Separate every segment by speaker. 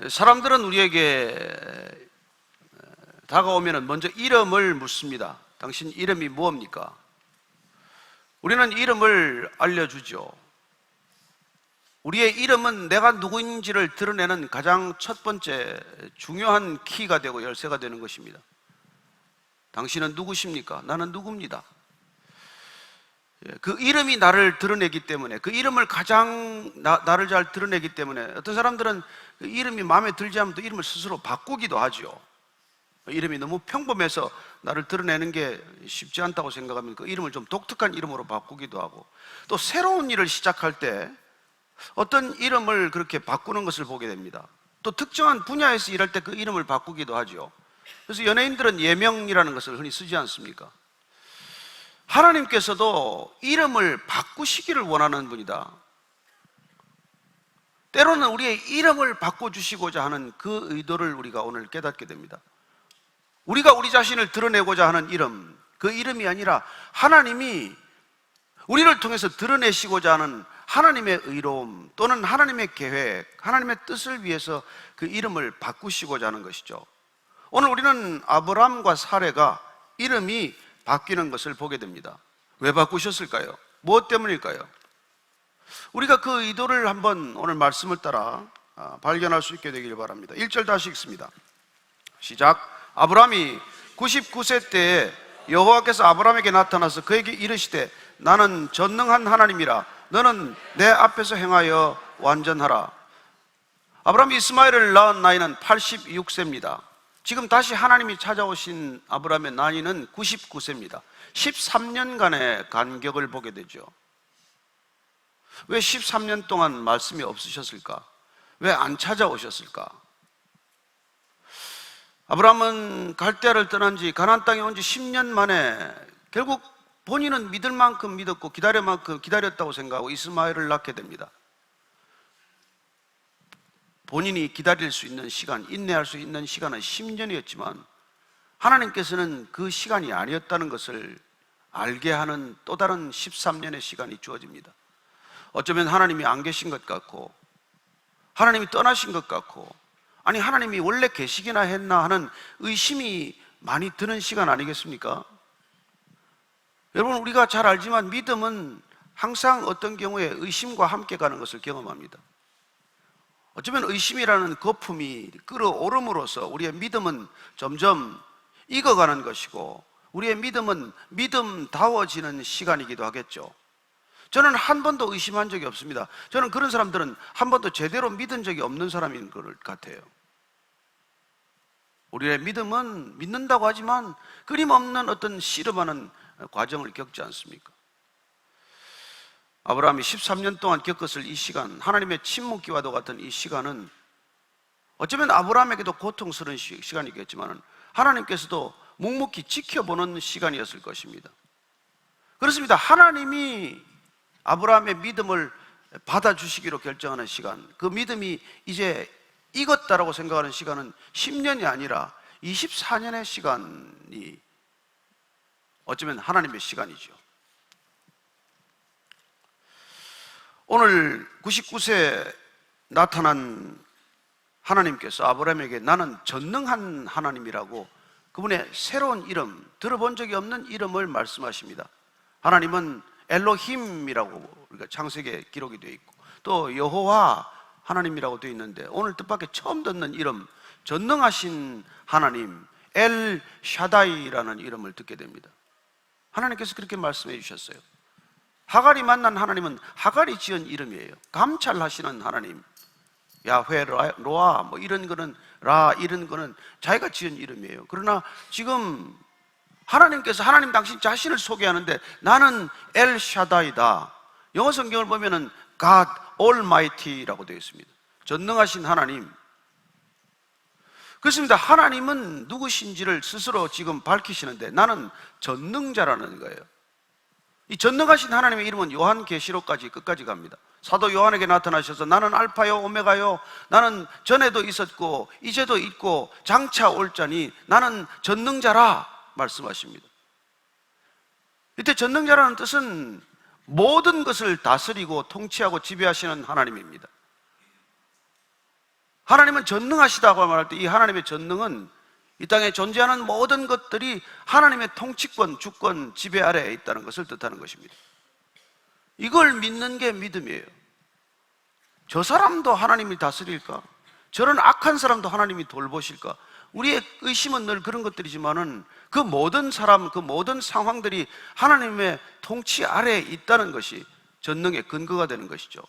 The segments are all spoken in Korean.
Speaker 1: 사람들은 우리에게 다가오면 먼저 이름을 묻습니다. 당신 이름이 무엇입니까? 우리는 이름을 알려주죠. 우리의 이름은 내가 누구인지를 드러내는 가장 첫 번째 중요한 키가 되고 열쇠가 되는 것입니다. 당신은 누구십니까? 나는 누구입니다. 그 이름이 나를 드러내기 때문에, 그 이름을 가장 나를 잘 드러내기 때문에 어떤 사람들은 그 이름이 마음에 들지 않으면 또 이름을 스스로 바꾸기도 하죠. 이름이 너무 평범해서 나를 드러내는 게 쉽지 않다고 생각하면 그 이름을 좀 독특한 이름으로 바꾸기도 하고, 또 새로운 일을 시작할 때 어떤 이름을 그렇게 바꾸는 것을 보게 됩니다. 또 특정한 분야에서 일할 때 그 이름을 바꾸기도 하죠. 그래서 연예인들은 예명이라는 것을 흔히 쓰지 않습니까? 하나님께서도 이름을 바꾸시기를 원하는 분이다. 때로는 우리의 이름을 바꿔주시고자 하는 그 의도를 우리가 오늘 깨닫게 됩니다. 우리가 우리 자신을 드러내고자 하는 이름, 그 이름이 아니라 하나님이 우리를 통해서 드러내시고자 하는 하나님의 의로움 또는 하나님의 계획, 하나님의 뜻을 위해서 그 이름을 바꾸시고자 하는 것이죠. 오늘 우리는 아브라함과 사레가 이름이 바뀌는 것을 보게 됩니다. 왜 바꾸셨을까요? 무엇 때문일까요? 우리가 그 의도를 한번 오늘 말씀을 따라 발견할 수 있게 되길 바랍니다. 1절 다시 읽습니다. 시작. 아브라함이 99세 때에 여호와께서 아브라함에게 나타나서 그에게 이르시되 나는 전능한 하나님이라 너는 내 앞에서 행하여 완전하라. 아브라함이 이스마엘을 낳은 나이는 86세입니다 지금 다시 하나님이 찾아오신 아브라함의 나이는 99세입니다 13년간의 간격을 보게 되죠. 왜 13년 동안 말씀이 없으셨을까? 왜 안 찾아오셨을까? 아브라함은 갈대아를 떠난 지 가나안 땅에 온 지 10년 만에 결국 본인은 믿을 만큼 믿었고 기다릴 만큼 기다렸다고 생각하고 이스마엘을 낳게 됩니다. 본인이 기다릴 수 있는 시간, 인내할 수 있는 시간은 10년이었지만 하나님께서는 그 시간이 아니었다는 것을 알게 하는 또 다른 13년의 시간이 주어집니다. 어쩌면 하나님이 안 계신 것 같고 하나님이 떠나신 것 같고 아니 하나님이 원래 계시기나 했나 하는 의심이 많이 드는 시간 아니겠습니까? 여러분, 우리가 잘 알지만 믿음은 항상 어떤 경우에 의심과 함께 가는 것을 경험합니다. 어쩌면 의심이라는 거품이 끓어오름으로써 우리의 믿음은 점점 익어가는 것이고 우리의 믿음은 믿음다워지는 시간이기도 하겠죠. 저는 한 번도 의심한 적이 없습니다. 저는 그런 사람들은 한 번도 제대로 믿은 적이 없는 사람인 것 같아요. 우리의 믿음은 믿는다고 하지만 끊임없는 어떤 씨름하는 과정을 겪지 않습니까? 아브라함이 13년 동안 겪었을 이 시간, 하나님의 침묵기와도 같은 이 시간은 어쩌면 아브라함에게도 고통스러운 시간이겠지만 하나님께서도 묵묵히 지켜보는 시간이었을 것입니다. 그렇습니다. 하나님이 아브라함의 믿음을 받아주시기로 결정하는 시간, 그 믿음이 이제 익었다라고 생각하는 시간은 10년이 아니라 24년의 시간이 어쩌면 하나님의 시간이죠. 오늘 99세에 나타난 하나님께서 아브라함에게 나는 전능한 하나님이라고 그분의 새로운 이름, 들어본 적이 없는 이름을 말씀하십니다. 하나님은 엘로힘이라고 우리가 창세기에 기록이 되어 있고 또 여호와 하나님이라고 되어 있는데 오늘 뜻밖의 처음 듣는 이름, 전능하신 하나님 엘 샤다이라는 이름을 듣게 됩니다. 하나님께서 그렇게 말씀해 주셨어요. 하갈이 만난 하나님은 하갈이 지은 이름이에요. 감찰하시는 하나님, 야훼 로아 뭐 이런 거는 라 이런 거는 자기가 지은 이름이에요. 그러나 지금 하나님께서 하나님 당신 자신을 소개하는데 나는 엘 샤다이다. 영어 성경을 보면은 God Almighty라고 되어 있습니다. 전능하신 하나님. 그렇습니다. 하나님은 누구신지를 스스로 지금 밝히시는데 나는 전능자라는 거예요. 이 전능하신 하나님의 이름은 요한계시록까지 끝까지 갑니다. 사도 요한에게 나타나셔서 나는 알파요 오메가요, 나는 전에도 있었고 이제도 있고 장차 올 자니 나는 전능자라 말씀하십니다. 이때 전능자라는 뜻은 모든 것을 다스리고 통치하고 지배하시는 하나님입니다. 하나님은 전능하시다고 말할 때 이 하나님의 전능은 이 땅에 존재하는 모든 것들이 하나님의 통치권, 주권, 지배 아래에 있다는 것을 뜻하는 것입니다. 이걸 믿는 게 믿음이에요. 저 사람도 하나님이 다스릴까? 저런 악한 사람도 하나님이 돌보실까? 우리의 의심은 늘 그런 것들이지만은 그 모든 사람, 그 모든 상황들이 하나님의 통치 아래에 있다는 것이 전능의 근거가 되는 것이죠.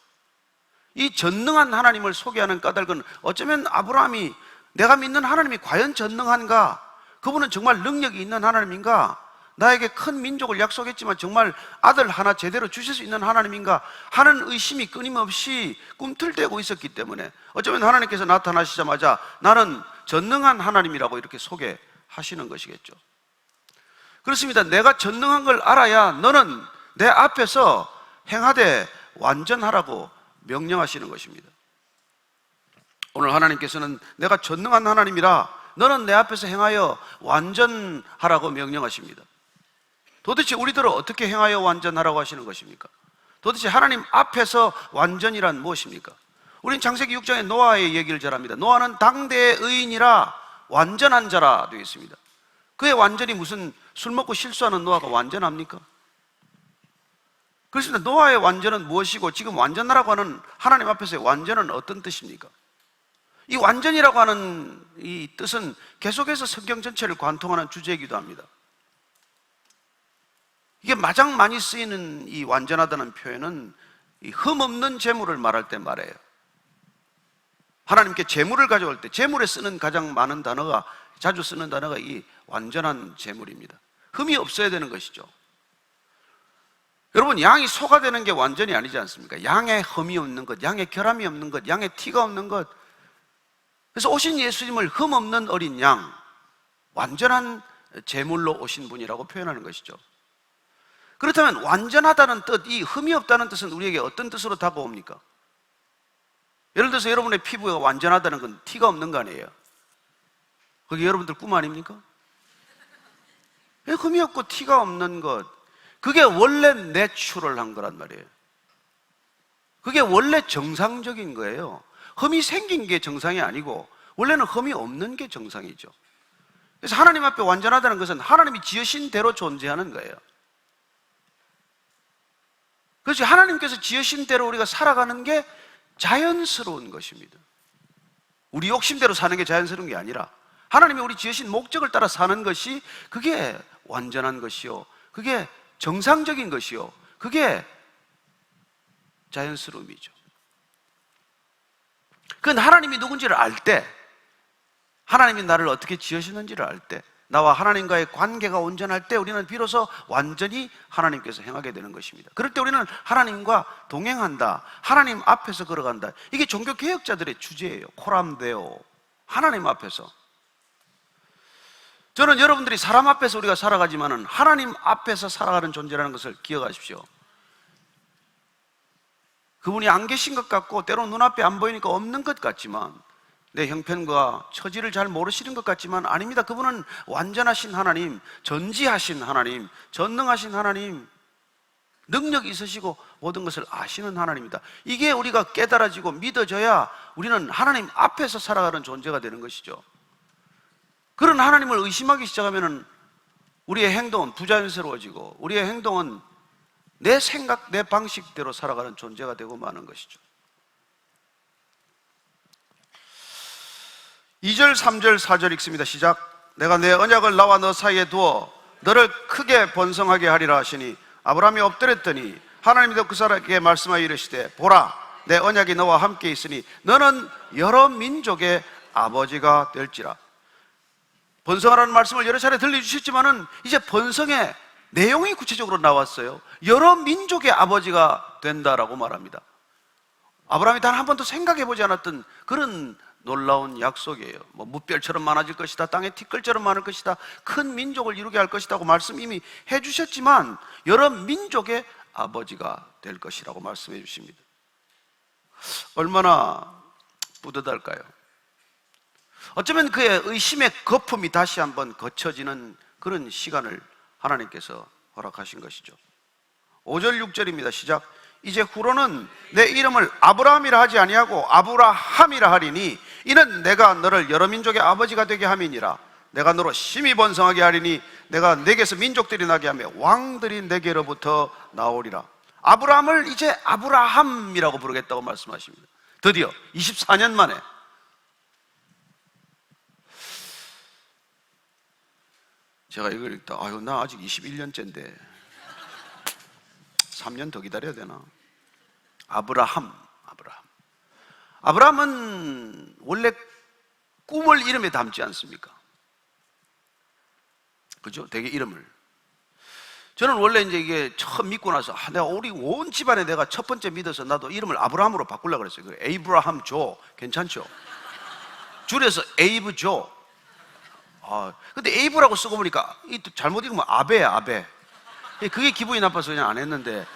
Speaker 1: 이 전능한 하나님을 소개하는 까닭은 어쩌면 아브라함이 내가 믿는 하나님이 과연 전능한가? 그분은 정말 능력이 있는 하나님인가? 나에게 큰 민족을 약속했지만 정말 아들 하나 제대로 주실 수 있는 하나님인가 하는 의심이 끊임없이 꿈틀대고 있었기 때문에 어쩌면 하나님께서 나타나시자마자 나는 전능한 하나님이라고 이렇게 소개하시는 것이겠죠. 그렇습니다. 내가 전능한 걸 알아야 너는 내 앞에서 행하되 완전하라고 명령하시는 것입니다. 오늘 하나님께서는 내가 전능한 하나님이라 너는 내 앞에서 행하여 완전하라고 명령하십니다. 도대체 우리들은 어떻게 행하여 완전하라고 하시는 것입니까? 도대체 하나님 앞에서 완전이란 무엇입니까? 우린 창세기 6장에 노아의 얘기를 잘 합니다. 노아는 당대의 의인이라 완전한 자라 되어 있습니다. 그의 완전이 무슨 술 먹고 실수하는 노아가 완전합니까? 그렇습니다. 노아의 완전은 무엇이고 지금 완전하라고 하는 하나님 앞에서의 완전은 어떤 뜻입니까? 이 완전이라고 하는 이 뜻은 계속해서 성경 전체를 관통하는 주제이기도 합니다. 이게 가장 많이 쓰이는 이 완전하다는 표현은 이 흠없는 재물을 말할 때 말해요. 하나님께 재물을 가져올 때 재물에 쓰는 가장 많은 단어가, 자주 쓰는 단어가 이 완전한 재물입니다. 흠이 없어야 되는 것이죠. 여러분, 양이 소가 되는 게 완전이 아니지 않습니까? 양에 흠이 없는 것, 양에 결함이 없는 것, 양에 티가 없는 것. 그래서 오신 예수님을 흠 없는 어린 양, 완전한 제물로 오신 분이라고 표현하는 것이죠. 그렇다면 완전하다는 뜻, 이 흠이 없다는 뜻은 우리에게 어떤 뜻으로 다가옵니까? 예를 들어서 여러분의 피부가 완전하다는 건 티가 없는 거 아니에요? 그게 여러분들 꿈 아닙니까? 흠이 없고 티가 없는 것, 그게 원래 내추럴한 거란 말이에요. 그게 원래 정상적인 거예요. 흠이 생긴 게 정상이 아니고 원래는 흠이 없는 게 정상이죠. 그래서 하나님 앞에 완전하다는 것은 하나님이 지으신 대로 존재하는 거예요. 그렇지, 하나님께서 지으신 대로 우리가 살아가는 게 자연스러운 것입니다. 우리 욕심대로 사는 게 자연스러운 게 아니라 하나님이 우리 지으신 목적을 따라 사는 것이 그게 완전한 것이요, 그게 정상적인 것이요, 그게 자연스러움이죠. 그건 하나님이 누군지를 알 때, 하나님이 나를 어떻게 지으시는지를 알 때, 나와 하나님과의 관계가 온전할 때 우리는 비로소 완전히 하나님께서 행하게 되는 것입니다. 그럴 때 우리는 하나님과 동행한다, 하나님 앞에서 걸어간다. 이게 종교개혁자들의 주제예요. 코람데오, 하나님 앞에서. 저는 여러분들이 사람 앞에서 우리가 살아가지만은 하나님 앞에서 살아가는 존재라는 것을 기억하십시오. 그분이 안 계신 것 같고 때로는 눈앞에 안 보이니까 없는 것 같지만, 내 형편과 처지를 잘 모르시는 것 같지만 아닙니다. 그분은 완전하신 하나님, 전지하신 하나님, 전능하신 하나님, 능력이 있으시고 모든 것을 아시는 하나님입니다. 이게 우리가 깨달아지고 믿어져야 우리는 하나님 앞에서 살아가는 존재가 되는 것이죠. 그런 하나님을 의심하기 시작하면 우리의 행동은 부자연스러워지고 우리의 행동은 내 생각, 내 방식대로 살아가는 존재가 되고 마는 것이죠. 2절, 3절, 4절 읽습니다. 시작. 내가 내 언약을 나와 너 사이에 두어 너를 크게 번성하게 하리라 하시니 아브라함이 엎드렸더니 하나님도 그 사람에게 말씀하여 이르시되 보라, 내 언약이 너와 함께 있으니 너는 여러 민족의 아버지가 될지라. 번성하라는 말씀을 여러 차례 들려주셨지만은 이제 번성의 내용이 구체적으로 나왔어요. 여러 민족의 아버지가 된다라고 말합니다. 아브라함이 단 한 번도 생각해보지 않았던 그런 놀라운 약속이에요. 뭐 무별처럼 많아질 것이다, 땅에 티끌처럼 많을 것이다, 큰 민족을 이루게 할 것이라고 말씀 이미 해주셨지만 여러 민족의 아버지가 될 것이라고 말씀해 주십니다. 얼마나 뿌듯할까요? 어쩌면 그의 의심의 거품이 다시 한번 거쳐지는 그런 시간을 하나님께서 허락하신 것이죠. 5절 6절입니다. 시작. 이제 후로는 내 이름을 아브라함이라 하지 아니하고 아브라함이라 하리니 이는 내가 너를 여러 민족의 아버지가 되게 함이니라. 내가 너로 심히 번성하게 하리니 내가 내게서 민족들이 나게 하며 왕들이 내게로부터 나오리라. 아브라함을 이제 아브라함이라고 부르겠다고 말씀하십니다. 드디어 24년 만에. 제가 이걸 읽다 아유 나 아직 21년째인데 3년 더 기다려야 되나? 아브라함은 원래 꿈을 이름에 담지 않습니까? 그죠? 되게 이름을. 저는 원래 이제 이게 처음 믿고 나서 내가 우리 온 집안에 내가 첫 번째 믿어서 나도 이름을 아브라함으로 바꾸려고 그랬어요. 에이브라함 조 괜찮죠? 줄여서 에이브 조. 근데 에이브라고 쓰고 보니까 잘못 읽으면 아베야. 그게 기분이 나빠서 그냥 안 했는데,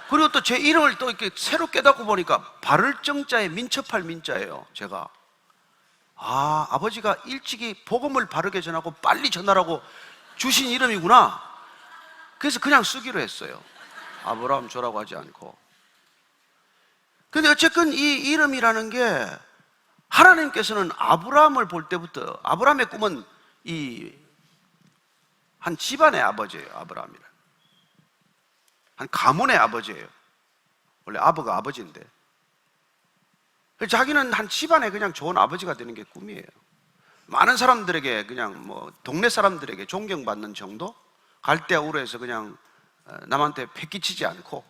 Speaker 1: 그리고 또 제 이름을 또 이렇게 새로 깨닫고 보니까 바를 정자에 민첩할 민자예요. 제가 아버지가 일찍이 복음을 바르게 전하고 빨리 전하라고 주신 이름이구나. 그래서 그냥 쓰기로 했어요. 아브라함 조라고 하지 않고. 근데 어쨌든 이 이름이라는 게 하나님께서는 아브라함을 볼 때부터, 아브라함의 꿈은 한 집안의 아버지예요. 아브라함이란 한 가문의 아버지예요. 원래 아버가 아버지인데 자기는 한 집안에 그냥 좋은 아버지가 되는 게 꿈이에요. 많은 사람들에게 그냥 뭐 동네 사람들에게 존경받는 정도, 갈대아우르에서 그냥 남한테 패기치지 않고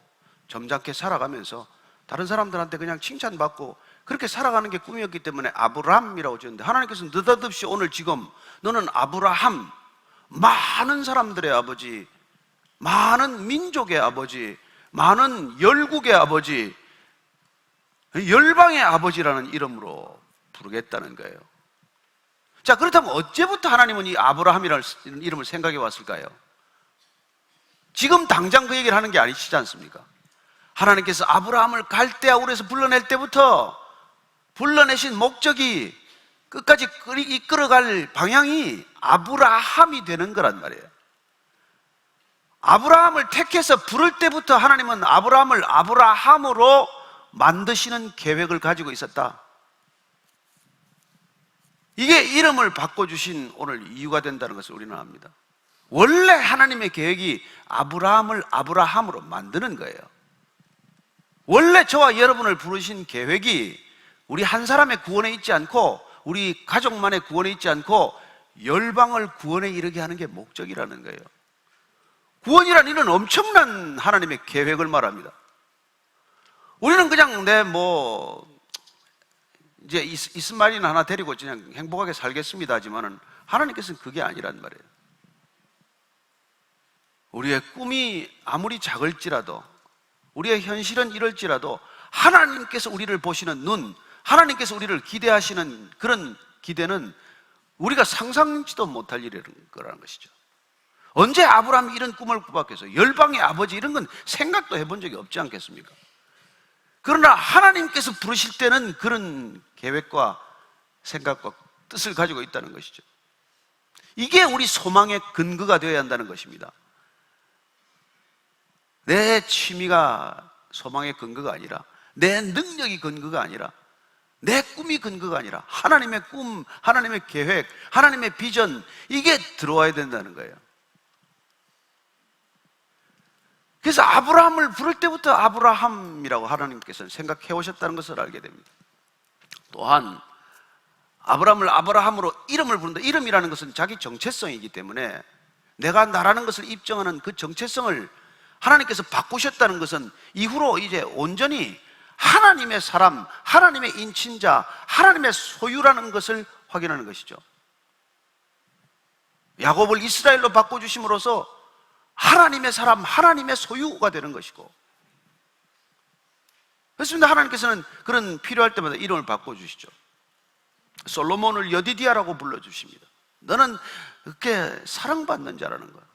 Speaker 1: 점잖게 살아가면서 다른 사람들한테 그냥 칭찬받고 그렇게 살아가는 게 꿈이었기 때문에 아브람이라고 지었는데, 하나님께서는 느닷없이 오늘 지금 너는 아브라함, 많은 사람들의 아버지, 많은 민족의 아버지, 많은 열국의 아버지, 열방의 아버지라는 이름으로 부르겠다는 거예요. 자, 그렇다면 어째부터 하나님은 이 아브라함이라는 이름을 생각해 왔을까요? 지금 당장 그 얘기를 하는 게 아니시지 않습니까? 하나님께서 아브라함을 갈대아우르에서 불러낼 때부터 불러내신 목적이, 끝까지 이끌어갈 방향이 아브라함이 되는 거란 말이에요. 아브라함을 택해서 부를 때부터 하나님은 아브라함을 아브라함으로 만드시는 계획을 가지고 있었다. 이게 이름을 바꿔주신 오늘 이유가 된다는 것을 우리는 압니다. 원래 하나님의 계획이 아브라함을 아브라함으로 만드는 거예요. 원래 저와 여러분을 부르신 계획이 우리 한 사람의 구원에 있지 않고, 우리 가족만의 구원에 있지 않고 열방을 구원에 이르게 하는 게 목적이라는 거예요. 구원이란 이런 엄청난 하나님의 계획을 말합니다. 우리는 그냥 이제 이스마엘이나 하나 데리고 그냥 행복하게 살겠습니다 하지만은 하나님께서는 그게 아니란 말이에요. 우리의 꿈이 아무리 작을지라도, 우리의 현실은 이럴지라도 하나님께서 우리를 보시는 눈, 하나님께서 우리를 기대하시는 그런 기대는 우리가 상상지도 못할 일이라는 거라는 것이죠. 언제 아브라함이 이런 꿈을 꾸었겠어요? 열방의 아버지 이런 건 생각도 해본 적이 없지 않겠습니까? 그러나 하나님께서 부르실 때는 그런 계획과 생각과 뜻을 가지고 있다는 것이죠. 이게 우리 소망의 근거가 되어야 한다는 것입니다. 내 취미가 소망의 근거가 아니라, 내 능력이 근거가 아니라, 내 꿈이 근거가 아니라 하나님의 꿈, 하나님의 계획, 하나님의 비전, 이게 들어와야 된다는 거예요. 그래서 아브라함을 부를 때부터 아브라함이라고 하나님께서는 생각해 오셨다는 것을 알게 됩니다. 또한 아브라함을 아브라함으로 이름을 부른다. 이름이라는 것은 자기 정체성이기 때문에 내가 나라는 것을 입증하는 그 정체성을 하나님께서 바꾸셨다는 것은 이후로 이제 온전히 하나님의 사람, 하나님의 인친자, 하나님의 소유라는 것을 확인하는 것이죠. 야곱을 이스라엘로 바꿔주심으로써 하나님의 사람, 하나님의 소유가 되는 것이고, 그렇습니다. 하나님께서는 그런 필요할 때마다 이름을 바꿔주시죠. 솔로몬을 여디디아라고 불러주십니다. 너는 그렇게 사랑받는 자라는 거야.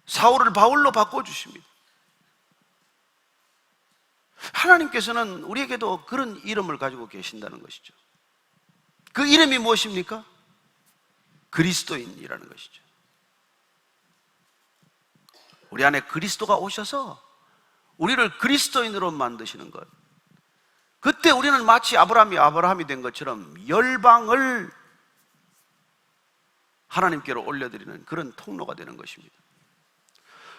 Speaker 1: 사울을 바울로 바꿔주십니다. 하나님께서는 우리에게도 그런 이름을 가지고 계신다는 것이죠. 그 이름이 무엇입니까? 그리스도인이라는 것이죠. 우리 안에 그리스도가 오셔서 우리를 그리스도인으로 만드시는 것, 그때 우리는 마치 아브라함이 된 것처럼 열방을 하나님께로 올려드리는 그런 통로가 되는 것입니다.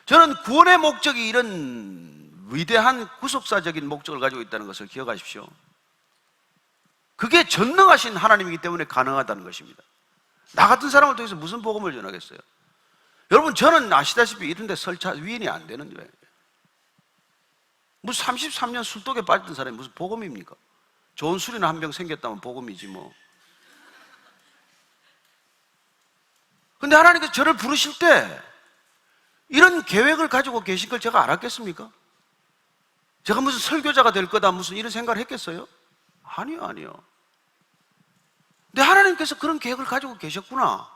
Speaker 1: 저는 구원의 목적이 이런 위대한 구속사적인 목적을 가지고 있다는 것을 기억하십시오. 그게 전능하신 하나님이기 때문에 가능하다는 것입니다. 나 같은 사람을 통해서 무슨 복음을 전하겠어요? 여러분, 저는 아시다시피 이런 데 설차 위인이 안 되는 거예요. 무슨 33년 술독에 빠졌던 사람이 무슨 복음입니까? 좋은 술이나 한 병 생겼다면 복음이지 뭐. 근데 하나님께서 저를 부르실 때 이런 계획을 가지고 계신 걸 제가 알았겠습니까? 제가 무슨 설교자가 될 거다 무슨 이런 생각을 했겠어요? 아니요. 근데 하나님께서 그런 계획을 가지고 계셨구나.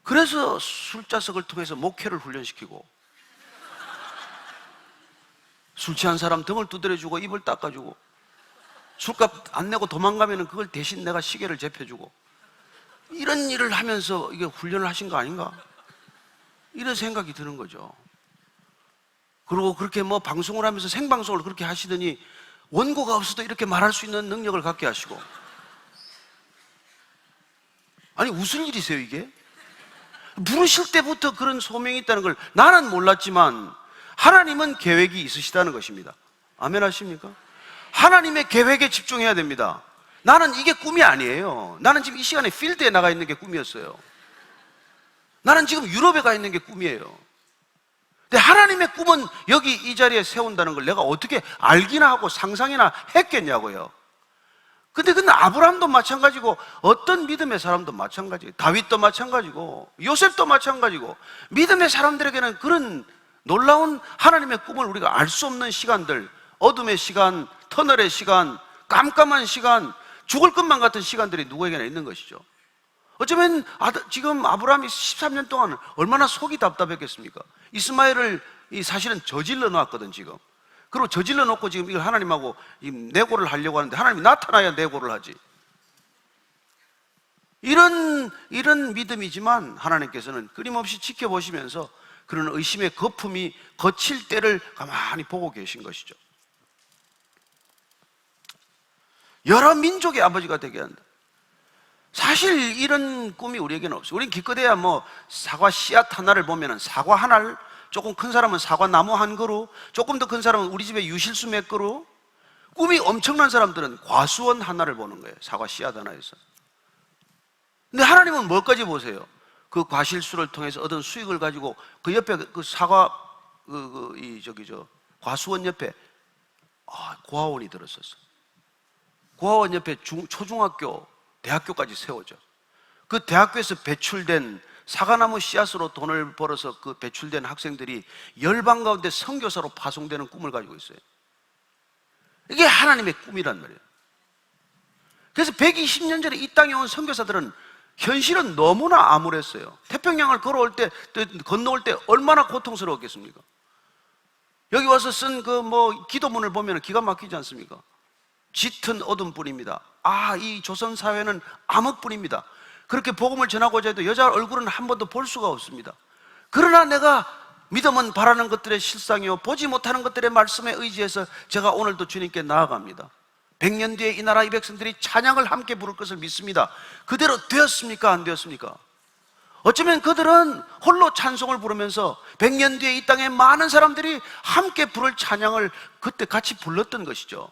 Speaker 1: 그래서 술자석을 통해서 목회를 훈련시키고 술 취한 사람 등을 두드려주고 입을 닦아주고 술값 안 내고 도망가면 그걸 대신 내가 시계를 재펴주고 이런 일을 하면서 이게 훈련을 하신 거 아닌가? 이런 생각이 드는 거죠. 그리고 그렇게 뭐 방송을 하면서 생방송을 그렇게 하시더니 원고가 없어도 이렇게 말할 수 있는 능력을 갖게 하시고, 아니 무슨 일이세요 이게? 부르실 때부터 그런 소명이 있다는 걸 나는 몰랐지만 하나님은 계획이 있으시다는 것입니다. 아멘 하십니까? 하나님의 계획에 집중해야 됩니다. 나는 이게 꿈이 아니에요. 나는 지금 이 시간에 필드에 나가 있는 게 꿈이었어요. 나는 지금 유럽에 가 있는 게 꿈이에요. 근데 하나님의 꿈은 여기 이 자리에 세운다는 걸 내가 어떻게 알기나 하고 상상이나 했겠냐고요. 근데 그건 아브라함도 마찬가지고 어떤 믿음의 사람도 마찬가지고 다윗도 마찬가지고 요셉도 마찬가지고 믿음의 사람들에게는 그런 놀라운 하나님의 꿈을 우리가 알 수 없는 시간들, 어둠의 시간, 터널의 시간, 깜깜한 시간, 죽을 것만 같은 시간들이 누구에게나 있는 것이죠. 어쩌면 지금 아브라함이 13년 동안 얼마나 속이 답답했겠습니까? 이스마엘을 사실은 저질러 놨거든 지금. 그리고 저질러 놓고 지금 이걸 하나님하고 내고를 하려고 하는데 하나님이 나타나야 내고를 하지. 이런 믿음이지만 하나님께서는 끊임없이 지켜보시면서 그런 의심의 거품이 거칠 때를 가만히 보고 계신 것이죠. 여러 민족의 아버지가 되게 한다. 사실 이런 꿈이 우리에게는 없어요. 우린 기껏해야 뭐 사과 씨앗 하나를 보면은 사과 하나를, 조금 큰 사람은 사과 나무 한 그루, 조금 더 큰 사람은 우리 집에 유실수 몇 그루, 꿈이 엄청난 사람들은 과수원 하나를 보는 거예요. 사과 씨앗 하나에서. 근데 하나님은 뭘까지 보세요? 그 과실수를 통해서 얻은 수익을 가지고 그 옆에 그 사과 과수원 옆에 고아원이 들었었어. 고아원 옆에 초중학교, 대학교까지 세워져. 그 대학교에서 배출된 사과나무 씨앗으로 돈을 벌어서 그 배출된 학생들이 열방 가운데 선교사로 파송되는 꿈을 가지고 있어요. 이게 하나님의 꿈이란 말이에요. 그래서 120년 전에 이 땅에 온 선교사들은 현실은 너무나 암울했어요. 태평양을 건너올 때 얼마나 고통스러웠겠습니까? 여기 와서 쓴 기도문을 보면 기가 막히지 않습니까? 짙은 어둠뿐입니다. 이 조선 사회는 암흑뿐입니다. 그렇게 복음을 전하고자 해도 여자 얼굴은 한 번도 볼 수가 없습니다. 그러나 내가 믿음은 바라는 것들의 실상이요 보지 못하는 것들의 말씀에 의지해서 제가 오늘도 주님께 나아갑니다. 100년 뒤에 이 나라 이 백성들이 찬양을 함께 부를 것을 믿습니다. 그대로 되었습니까? 안 되었습니까? 어쩌면 그들은 홀로 찬송을 부르면서 100년 뒤에 이 땅에 많은 사람들이 함께 부를 찬양을 그때 같이 불렀던 것이죠.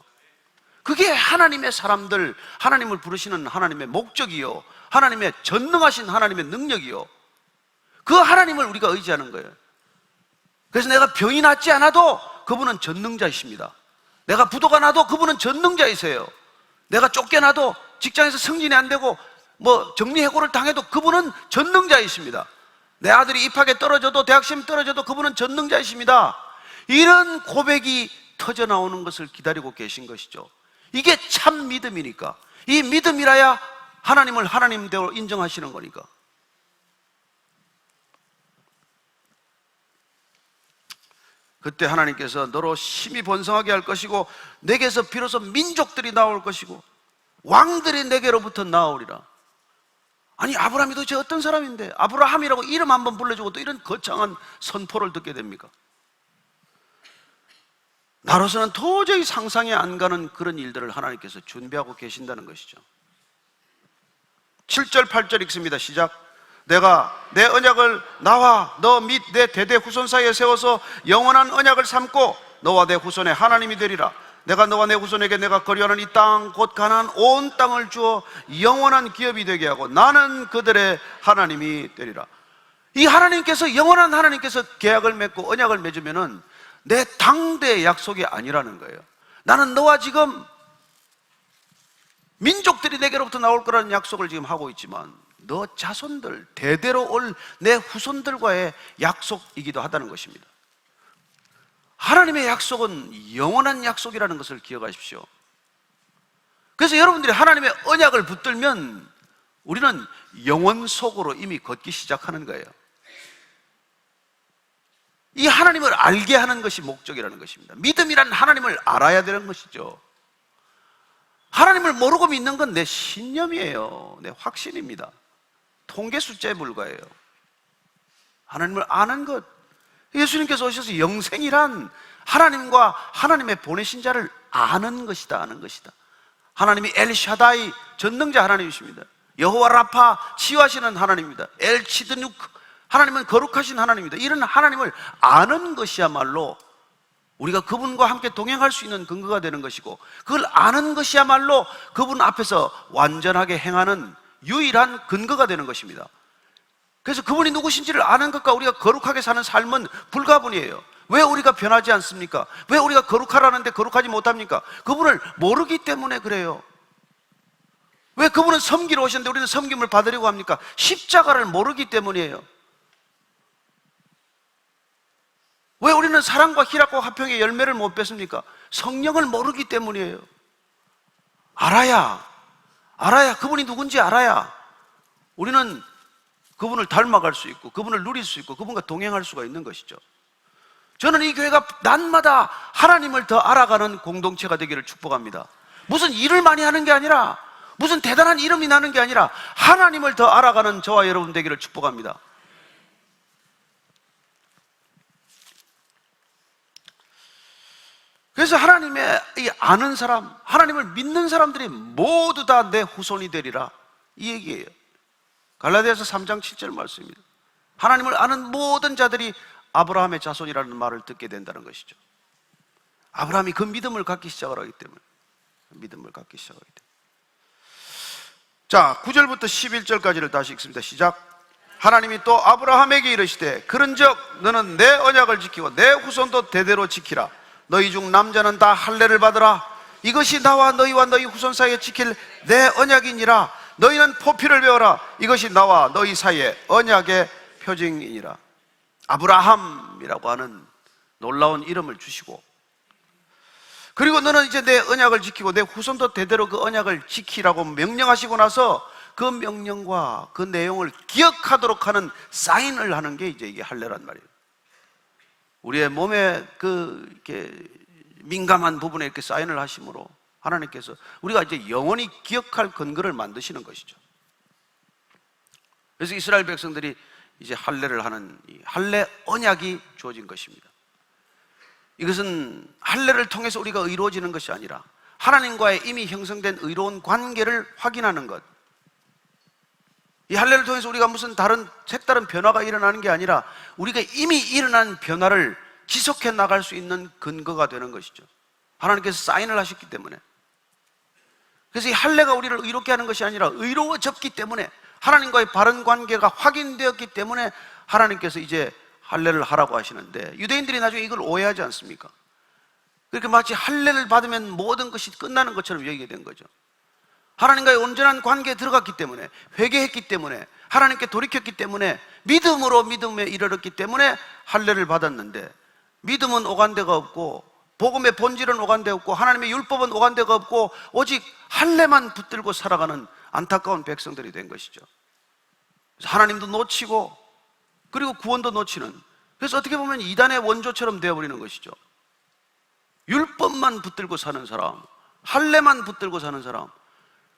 Speaker 1: 그게 하나님의 사람들, 하나님을 부르시는 하나님의 목적이요, 하나님의 전능하신 하나님의 능력이요, 그 하나님을 우리가 의지하는 거예요. 그래서 내가 병이 낫지 않아도 그분은 전능자이십니다. 내가 부도가 나도 그분은 전능자이세요. 내가 쫓겨나도 직장에서 승진이 안 되고 정리해고를 당해도 그분은 전능자이십니다. 내 아들이 입학에 떨어져도 대학시험 떨어져도 그분은 전능자이십니다. 이런 고백이 터져 나오는 것을 기다리고 계신 것이죠. 이게 참 믿음이니까. 이 믿음이라야 하나님을 하나님대로 인정하시는 거니까. 그때 하나님께서 너로 심히 번성하게 할 것이고 내게서 비로소 민족들이 나올 것이고 왕들이 내게로부터 나오리라. 아니, 아브라함이 도대체 어떤 사람인데 아브라함이라고 이름 한번 불러주고 또 이런 거창한 선포를 듣게 됩니까? 나로서는 도저히 상상이 안 가는 그런 일들을 하나님께서 준비하고 계신다는 것이죠. 7절 8절 읽습니다. 시작. 내가 내 언약을 나와 너 및 내 대대 후손 사이에 세워서 영원한 언약을 삼고 너와 내 후손의 하나님이 되리라. 내가 너와 내 후손에게 내가 거류하는 이 땅 곧 가나안 온 땅을 주어 영원한 기업이 되게 하고 나는 그들의 하나님이 되리라. 이 하나님께서, 영원한 하나님께서 계약을 맺고 언약을 맺으면은 내 당대의 약속이 아니라는 거예요. 나는 너와 지금 민족들이 내게로부터 나올 거라는 약속을 지금 하고 있지만 너 자손들, 대대로 올 내 후손들과의 약속이기도 하다는 것입니다. 하나님의 약속은 영원한 약속이라는 것을 기억하십시오. 그래서 여러분들이 하나님의 언약을 붙들면 우리는 영원 속으로 이미 걷기 시작하는 거예요. 이 하나님을 알게 하는 것이 목적이라는 것입니다. 믿음이란 하나님을 알아야 되는 것이죠. 하나님을 모르고 믿는 건 내 신념이에요. 내 확신입니다. 통계 숫자에 불과해요. 하나님을 아는 것, 예수님께서 오셔서 영생이란 하나님과 하나님의 보내신 자를 아는 것이다, 아는 것이다. 하나님이 엘샤다이, 전능자 하나님이십니다. 여호와 라파, 치유하시는 하나님입니다. 엘 치드누크, 하나님은 거룩하신 하나님입니다. 이런 하나님을 아는 것이야말로 우리가 그분과 함께 동행할 수 있는 근거가 되는 것이고, 그걸 아는 것이야말로 그분 앞에서 완전하게 행하는 유일한 근거가 되는 것입니다. 그래서 그분이 누구신지를 아는 것과 우리가 거룩하게 사는 삶은 불가분이에요. 왜 우리가 변하지 않습니까? 왜 우리가 거룩하라는데 거룩하지 못합니까? 그분을 모르기 때문에 그래요. 왜 그분은 섬기러 오셨는데 우리는 섬김을 받으려고 합니까? 십자가를 모르기 때문이에요. 왜 우리는 사랑과 희락과 화평의 열매를 못 맺습니까? 성령을 모르기 때문이에요. 알아야 그분이 누군지 알아야 우리는 그분을 닮아갈 수 있고 그분을 누릴 수 있고 그분과 동행할 수가 있는 것이죠. 저는 이 교회가 날마다 하나님을 더 알아가는 공동체가 되기를 축복합니다. 무슨 일을 많이 하는 게 아니라, 무슨 대단한 이름이 나는 게 아니라 하나님을 더 알아가는 저와 여러분 되기를 축복합니다. 그래서 하나님의 이 아는 사람, 하나님을 믿는 사람들이 모두 다 내 후손이 되리라, 이 얘기예요. 갈라디아서 3장 7절 말씀입니다. 하나님을 아는 모든 자들이 아브라함의 자손이라는 말을 듣게 된다는 것이죠. 아브라함이 그 믿음을 갖기 시작을 하기 때문에, 자, 9절부터 11절까지를 다시 읽습니다. 시작. 하나님이 또 아브라함에게 이르시되 그런즉 너는 내 언약을 지키고 내 후손도 대대로 지키라. 너희 중 남자는 다 할례를 받으라. 이것이 나와 너희와 너희 후손 사이에 지킬 내 언약이니라. 너희는 포피를 배워라. 이것이 나와 너희 사이에 언약의 표징이니라. 아브라함이라고 하는 놀라운 이름을 주시고, 그리고 너는 이제 내 언약을 지키고 내 후손도 대대로 그 언약을 지키라고 명령하시고 나서 그 명령과 그 내용을 기억하도록 하는 사인을 하는 게 이제 이게 할례란 말이에요. 우리의 몸에 이렇게 민감한 부분에 이렇게 사인을 하심으로 하나님께서 우리가 이제 영원히 기억할 근거를 만드시는 것이죠. 그래서 이스라엘 백성들이 이제 할례를 하는 이 할례 언약이 주어진 것입니다. 이것은 할례를 통해서 우리가 의로워지는 것이 아니라 하나님과의 이미 형성된 의로운 관계를 확인하는 것. 이 할례를 통해서 우리가 무슨 색다른 변화가 일어나는 게 아니라 우리가 이미 일어난 변화를 지속해 나갈 수 있는 근거가 되는 것이죠. 하나님께서 사인을 하셨기 때문에. 그래서 이 할례가 우리를 의롭게 하는 것이 아니라 의로워졌기 때문에, 하나님과의 바른 관계가 확인되었기 때문에 하나님께서 이제 할례를 하라고 하시는데, 유대인들이 나중에 이걸 오해하지 않습니까? 그렇게 마치 할례를 받으면 모든 것이 끝나는 것처럼 여기게 된 거죠. 하나님과의 온전한 관계에 들어갔기 때문에, 회개했기 때문에, 하나님께 돌이켰기 때문에, 믿음으로 믿음에 이르렀기 때문에 할례를 받았는데, 믿음은 오간데가 없고 복음의 본질은 오간데 없고 하나님의 율법은 오간데가 없고 오직 할례만 붙들고 살아가는 안타까운 백성들이 된 것이죠. 그래서 하나님도 놓치고 그리고 구원도 놓치는, 그래서 어떻게 보면 이단의 원조처럼 되어버리는 것이죠. 율법만 붙들고 사는 사람, 할례만 붙들고 사는 사람.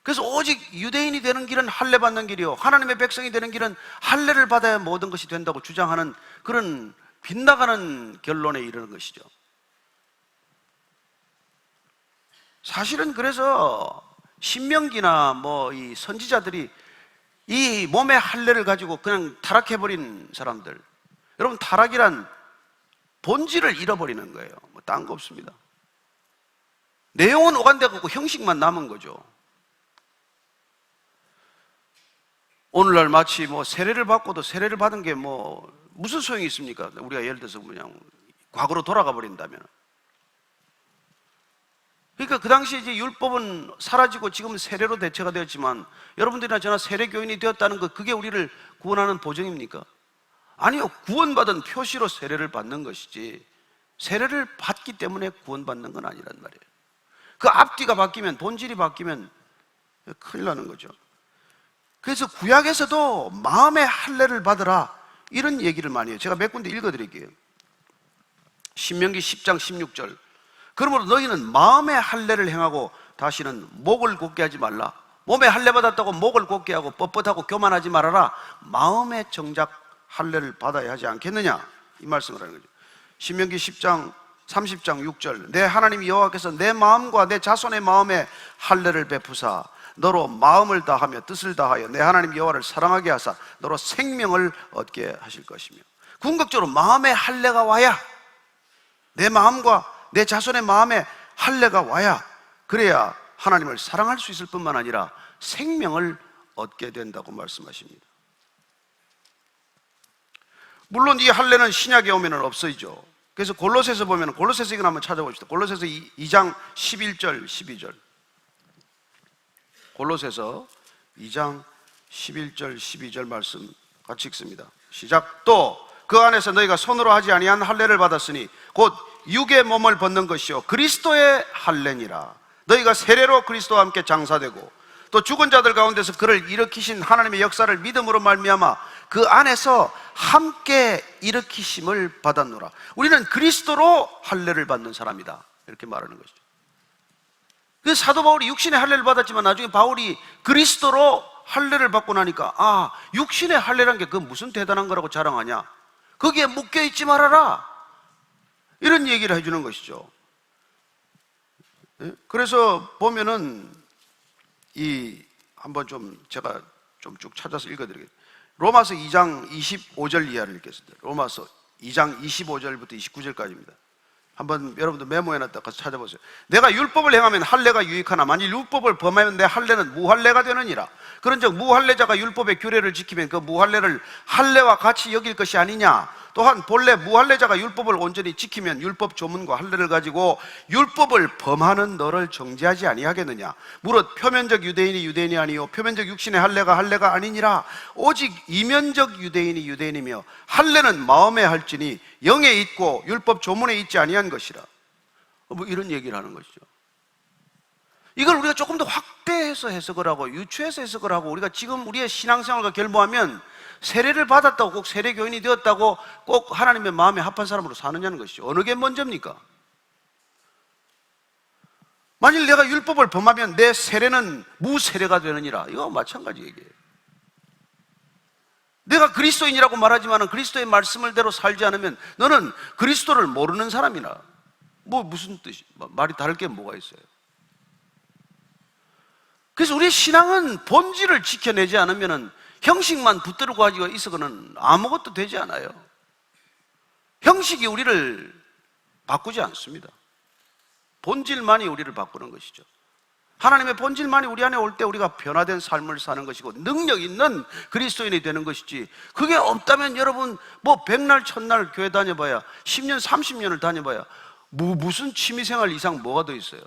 Speaker 1: 그래서 오직 유대인이 되는 길은 할례 받는 길이요, 하나님의 백성이 되는 길은 할례를 받아야 모든 것이 된다고 주장하는 그런 빗나가는 결론에 이르는 것이죠. 사실은 그래서 신명기나 뭐 이 선지자들이 이 몸의 할례를 가지고 그냥 타락해버린 사람들, 여러분 타락이란 본질을 잃어버리는 거예요. 뭐 딴 거 없습니다. 내용은 오간되고 형식만 남은 거죠. 오늘날 마치 뭐 세례를 받고도 세례를 받은 게 뭐 무슨 소용이 있습니까? 우리가 예를 들어서 그냥 과거로 돌아가 버린다면. 그러니까 그 당시에 이제 율법은 사라지고 지금 세례로 대체가 되었지만 여러분들이나 저나 세례 교인이 되었다는 것, 그게 우리를 구원하는 보증입니까? 아니요. 구원받은 표시로 세례를 받는 것이지 세례를 받기 때문에 구원받는 건 아니란 말이에요. 그 앞뒤가 바뀌면, 본질이 바뀌면 큰일 나는 거죠. 그래서 구약에서도 마음의 할례를 받으라 이런 얘기를 많이 해요. 제가 몇 군데 읽어드릴게요. 신명기 10장 16절. 그러므로 너희는 마음의 할례를 행하고 다시는 목을 곧게 하지 말라. 몸에 할례 받았다고 목을 곧게 하고 뻣뻣하고 교만하지 말아라. 마음의 정작 할례를 받아야 하지 않겠느냐, 이 말씀을 하는 거죠. 신명기 10장 30장 6절. 내 하나님 여호와께서 내 마음과 내 자손의 마음에 할례를 베푸사 너로 마음을 다하며 뜻을 다하여 내 하나님 여호와를 사랑하게 하사 너로 생명을 얻게 하실 것이며. 궁극적으로 마음의 할례가 와야, 내 마음과 내 자손의 마음에 할례가 와야, 그래야 하나님을 사랑할 수 있을 뿐만 아니라 생명을 얻게 된다고 말씀하십니다. 물론 이 할례는 신약에 오면 없어지죠. 그래서 골로새서 보면, 골로새서 이거 한번 찾아봅시다. 골로새서 2장 11절 12절. 골로새서 2장 11절 12절 말씀 같이 읽습니다. 시작. 또 그 안에서 너희가 손으로 하지 아니한 할례를 받았으니 곧 육의 몸을 벗는 것이요 그리스도의 할례니라. 너희가 세례로 그리스도와 함께 장사되고 또 죽은 자들 가운데서 그를 일으키신 하나님의 역사를 믿음으로 말미암아 그 안에서 함께 일으키심을 받았노라. 우리는 그리스도로 할례를 받는 사람이다, 이렇게 말하는 것이죠. 그 사도 바울이 육신의 할례를 받았지만 나중에 바울이 그리스도로 할례를 받고 나니까, 아, 육신의 할례란 게 그 무슨 대단한 거라고 자랑하냐, 거기에 묶여있지 말아라, 이런 얘기를 해주는 것이죠. 그래서 보면은 한번 좀 제가 좀 쭉 찾아서 읽어드리겠습니다. 로마서 2장 25절 이하를 읽겠습니다. 로마서 2장 25절부터 29절까지입니다. 한번 여러분들 메모해놨다 가서 찾아보세요. 내가 율법을 행하면 할례가 유익하나 만일 율법을 범하면 내 할례는 무할례가 되느니라. 그런즉 무할례자가 율법의 규례를 지키면 그 무할례를 할례와 같이 여길 것이 아니냐. 또한 본래 무할례자가 율법을 온전히 지키면 율법 조문과 할례를 가지고 율법을 범하는 너를 정죄하지 아니하겠느냐. 무릇 표면적 유대인이 유대인이 아니요 표면적 육신의 할례가 할례가 아니니라. 오직 이면적 유대인이 유대인이며 할례는 마음에 할지니 영에 있고 율법 조문에 있지 아니한 것이라. 뭐 이런 얘기를 하는 것이죠. 이걸 우리가 조금 더 확대해서 해석을 하고 유추해서 해석을 하고, 우리가 지금 우리의 신앙생활과 결부하면 세례를 받았다고 꼭 세례교인이 되었다고 꼭 하나님의 마음에 합한 사람으로 사느냐는 것이죠. 어느 게 먼저입니까? 만일 내가 율법을 범하면 내 세례는 무세례가 되느니라. 이거 마찬가지 얘기예요. 내가 그리스도인이라고 말하지만 그리스도의 말씀을대로 살지 않으면 너는 그리스도를 모르는 사람이나, 뭐 무슨 뜻이, 말이 다를 게 뭐가 있어요. 그래서 우리의 신앙은 본질을 지켜내지 않으면 형식만 붙들고 가지고 있어서는 아무것도 되지 않아요. 형식이 우리를 바꾸지 않습니다. 본질만이 우리를 바꾸는 것이죠. 하나님의 본질만이 우리 안에 올 때 우리가 변화된 삶을 사는 것이고 능력 있는 그리스도인이 되는 것이지, 그게 없다면 여러분 뭐 100날 1000날 교회 다녀봐야 10년 30년을 다녀봐야 무슨 취미생활 이상 뭐가 더 있어요.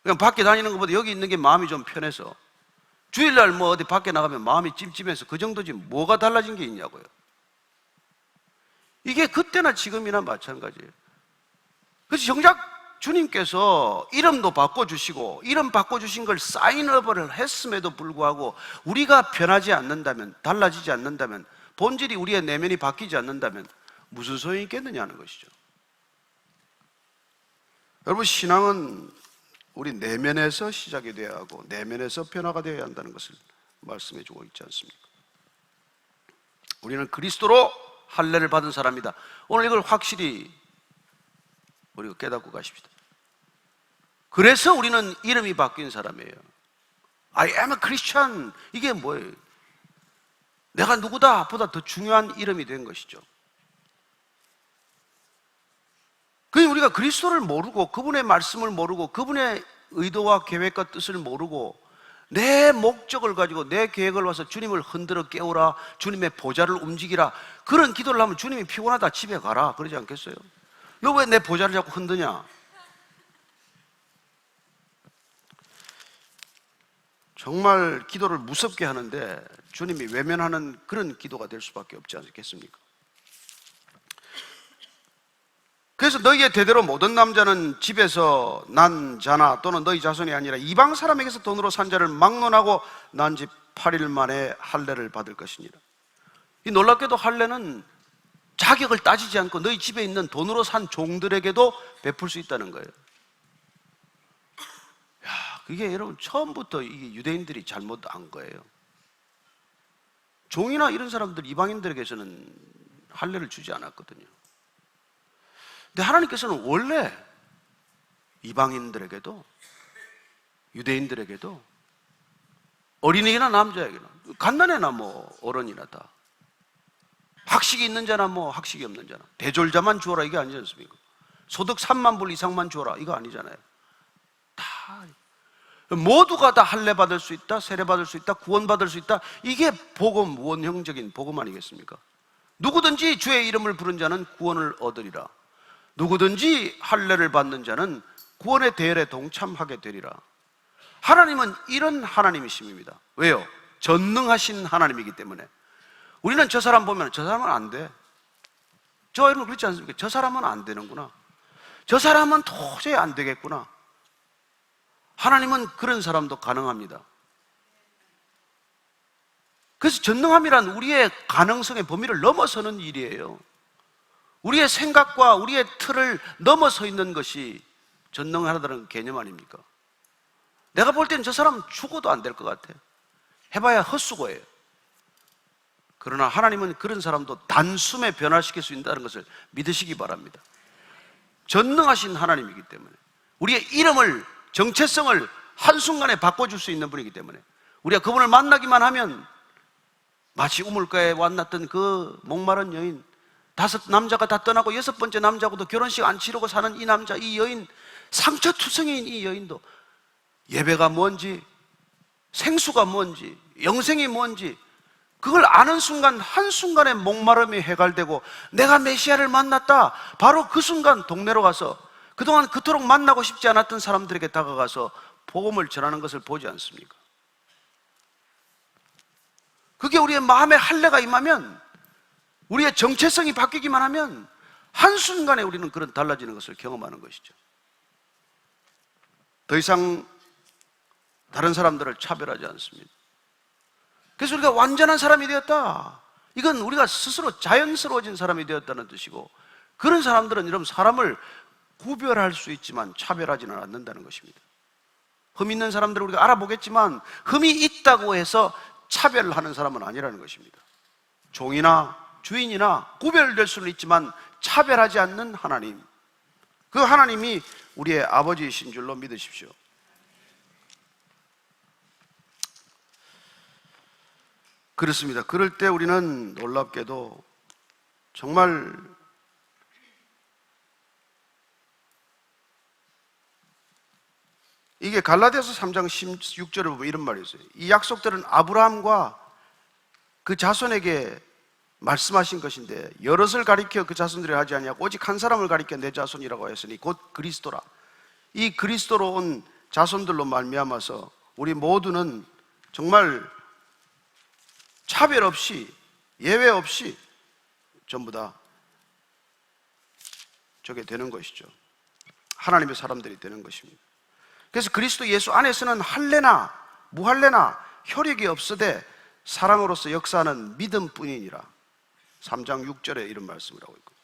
Speaker 1: 그냥 밖에 다니는 것보다 여기 있는 게 마음이 좀 편해서, 주일날 뭐 어디 밖에 나가면 마음이 찜찜해서 그 정도지 뭐가 달라진 게 있냐고요. 이게 그때나 지금이나 마찬가지예요. 그래서 정작 주님께서 이름도 바꿔주시고 이름 바꿔주신 걸 사인업을 했음에도 불구하고 우리가 변하지 않는다면, 달라지지 않는다면, 본질이 우리의 내면이 바뀌지 않는다면 무슨 소용이 있겠느냐 하는 것이죠. 여러분, 신앙은 우리 내면에서 시작이 되어야 하고 내면에서 변화가 되어야 한다는 것을 말씀해 주고 있지 않습니까? 우리는 그리스도로 할례를 받은 사람이다. 오늘 이걸 확실히 우리가 깨닫고 가십시다. 그래서 우리는 이름이 바뀐 사람이에요. I am a Christian. 이게 뭐예요? 내가 누구다 보다 더 중요한 이름이 된 것이죠. 우리가 그리스도를 모르고 그분의 말씀을 모르고 그분의 의도와 계획과 뜻을 모르고 내 목적을 가지고 내 계획을 와서 주님을 흔들어 깨우라, 주님의 보좌를 움직이라, 그런 기도를 하면 주님이 피곤하다 집에 가라 그러지 않겠어요? 너 왜 내 보좌를 자꾸 흔드냐? 정말 기도를 무섭게 하는데 주님이 외면하는 그런 기도가 될 수밖에 없지 않겠습니까? 그래서 너희의 대대로 모든 남자는 집에서 난 자나 또는 너희 자손이 아니라 이방 사람에게서 돈으로 산 자를 막론하고 난 지 8일 만에 할례를 받을 것이니라. 이 놀랍게도 할례는 자격을 따지지 않고 너희 집에 있는 돈으로 산 종들에게도 베풀 수 있다는 거예요. 그게 여러분 처음부터 이게 유대인들이 잘못한 거예요. 종이나 이런 사람들 이방인들에게서는 할례를 주지 않았거든요. 근데 하나님께서는 원래 이방인들에게도 유대인들에게도 어린이나 남자에게나 갓난애나 뭐 어른이나 다 학식이 있는 자나 뭐 학식이 없는 자나 대졸자만 주어라 이게 아니지 않습니까? 소득 3만 불 이상만 주어라 이거 아니잖아요. 다 모두가 다 할례 받을 수 있다, 세례 받을 수 있다, 구원 받을 수 있다. 이게 복음, 원형적인 복음 아니겠습니까? 누구든지 주의 이름을 부른 자는 구원을 얻으리라. 누구든지 할례를 받는 자는 구원의 대열에 동참하게 되리라. 하나님은 이런 하나님이십니다. 왜요? 전능하신 하나님이기 때문에. 우리는 저 사람 보면 저 사람은 안 돼. 저 여러분 그렇지 않습니까? 저 사람은 안 되는구나. 저 사람은 도저히 안 되겠구나. 하나님은 그런 사람도 가능합니다. 그래서 전능함이란 우리의 가능성의 범위를 넘어서는 일이에요. 우리의 생각과 우리의 틀을 넘어서 있는 것이 전능하다는 개념 아닙니까? 내가 볼 때는 저 사람 죽어도 안 될 것 같아. 해봐야 헛수고예요. 그러나 하나님은 그런 사람도 단숨에 변화시킬 수 있다는 것을 믿으시기 바랍니다. 전능하신 하나님이기 때문에 우리의 이름을, 정체성을 한순간에 바꿔줄 수 있는 분이기 때문에 우리가 그분을 만나기만 하면 마치 우물가에 만났던 그 목마른 여인, 5 남자가 다 떠나고 6번째 남자하고도 결혼식 안 치르고 사는 이 남자, 이 여인, 상처투성이인 이 여인도 예배가 뭔지, 생수가 뭔지, 영생이 뭔지 그걸 아는 순간 한순간에 목마름이 해갈되고 내가 메시아를 만났다. 바로 그 순간 동네로 가서 그동안 그토록 만나고 싶지 않았던 사람들에게 다가가서 복음을 전하는 것을 보지 않습니까? 그게 우리의 마음에 할례가 임하면, 우리의 정체성이 바뀌기만 하면 한순간에 우리는 그런 달라지는 것을 경험하는 것이죠. 더 이상 다른 사람들을 차별하지 않습니다. 그래서 우리가 완전한 사람이 되었다. 이건 우리가 스스로 자연스러워진 사람이 되었다는 뜻이고, 그런 사람들은 여러분 사람을 구별할 수 있지만 차별하지는 않는다는 것입니다. 흠 있는 사람들을 우리가 알아보겠지만 흠이 있다고 해서 차별하는 사람은 아니라는 것입니다. 종이나 주인이나 구별될 수는 있지만 차별하지 않는 하나님, 그 하나님이 우리의 아버지이신 줄로 믿으십시오. 그렇습니다. 그럴 때 우리는 놀랍게도 정말 이게 갈라디아서 3장 16절을 보면 이런 말이 있어요. 이 약속들은 아브라함과 그 자손에게 말씀하신 것인데 여럿을 가리켜 그 자손들이 하지 아니하고 오직 한 사람을 가리켜 내 자손이라고 했으니 곧 그리스도라. 이 그리스도로 온 자손들로 말미암아서 우리 모두는 정말 차별 없이, 예외 없이 전부 다 저게 되는 것이죠. 하나님의 사람들이 되는 것입니다. 그래서 그리스도 예수 안에서는 할례나 무할례나 혈육이 없으되 사랑으로서 역사하는 믿음뿐이니라. 3장 6절에 이런 말씀을 하고 있고,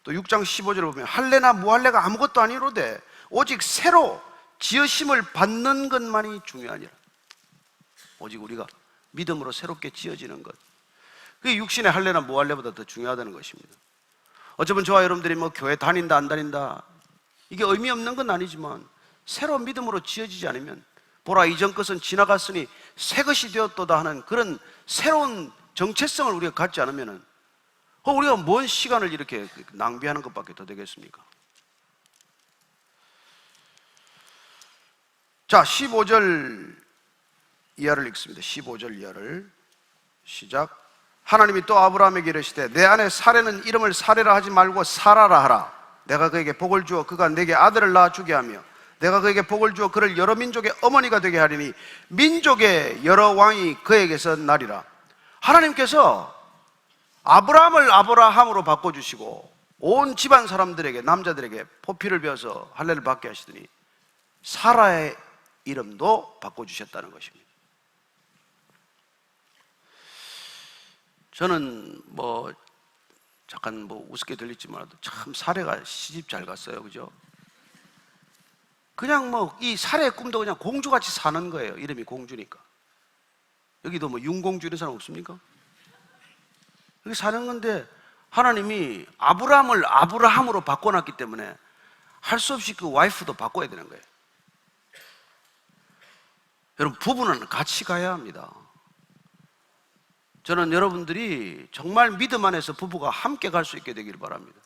Speaker 1: 또 6장 15절에 보면 할례나 무할례가 아무것도 아니로되 오직 새로 지으심을 받는 것만이 중요하니라. 오직 우리가 믿음으로 새롭게 지어지는 것, 그게 육신의 할례나 무할례보다 더 중요하다는 것입니다. 어쩌면 저와 여러분들이 뭐 교회 다닌다 안 다닌다 이게 의미 없는 건 아니지만 새로운 믿음으로 지어지지 않으면, 보라 이전 것은 지나갔으니 새 것이 되었도다 하는 그런 새로운 정체성을 우리가 갖지 않으면 우리가 뭔 시간을 이렇게 낭비하는 것밖에 더 되겠습니까? 자, 15절 이하를 읽습니다. 15절 이하를 시작. 하나님이 또 아브라함에게 이르시되 내 아내 사레는 이름을 사레라 하지 말고 사라라 하라. 내가 그에게 복을 주어 그가 내게 아들을 낳아 주게 하며 내가 그에게 복을 주어 그를 여러 민족의 어머니가 되게 하리니 민족의 여러 왕이 그에게서 나리라. 하나님께서 아브라함을 아브라함으로 바꿔주시고 온 집안 사람들에게, 남자들에게 포피를 베어서 할례를 받게 하시더니 사라의 이름도 바꿔주셨다는 것입니다. 저는 잠깐 우습게 들릴지 몰라도 참 사례가 시집 잘 갔어요. 그죠? 그냥 이 사례의 꿈도 그냥 공주같이 사는 거예요. 이름이 공주니까. 여기도 윤공주 이런 사람 없습니까? 여기 사는 건데 하나님이 아브라함을 아브라함으로 바꿔놨기 때문에 할 수 없이 그 와이프도 바꿔야 되는 거예요. 여러분, 부부는 같이 가야 합니다. 저는 여러분들이 정말 믿음 안에서 부부가 함께 갈 수 있게 되기를 바랍니다.